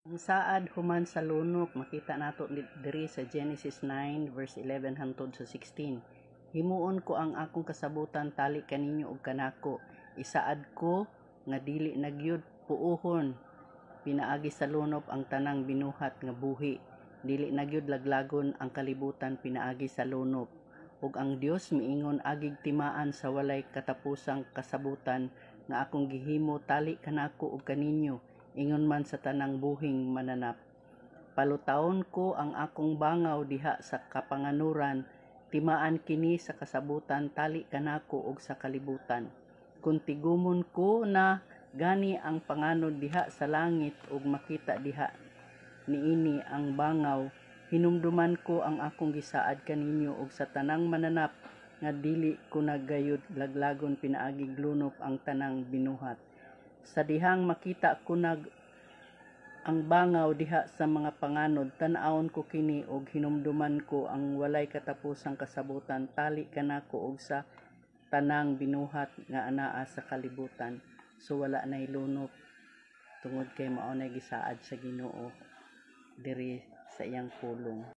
Ang saad human sa lunok makita nato diri sa Genesis 9 verse 11 hangtod sa 16. Himuon ko ang akong kasabutan tali kaninyo ug kanako. Isaad ko nga dili nagyud puuhon pinaagi sa lunop ang tanang binuhat nga buhi. Dili nagyud laglagon ang kalibutan pinaagi sa lunop. Ug ang Dios miingon agig timaan sa walay katapusang kasabutan nga akong gihimo tali kanako ug kaninyo. Ingon man sa tanang buhing mananap. Palutawon ko ang akong bangaw diha sa kapanganuran, timaan kini sa kasabutan tali kanako ug sa kalibutan. Kung tigumon ko na gani ang panganod diha sa langit ug makita diha niini ang bangaw, hinumduman ko ang akong gisaad kaninyo ug sa tanang mananap nga dili ko nagayud laglagon pinaagig lunop ang tanang binuhat. Sa dihang makita ko ang bangaw diha sa mga panganod, tan-awon ko kini og hinumduman ko ang walay katapusang kasabutan tali kanako og sa tanang binuhat nga anaa sa kalibutan. So wala nay lunop tungod kay mao nay gisaad sa Ginoo diri sa iyang pulong.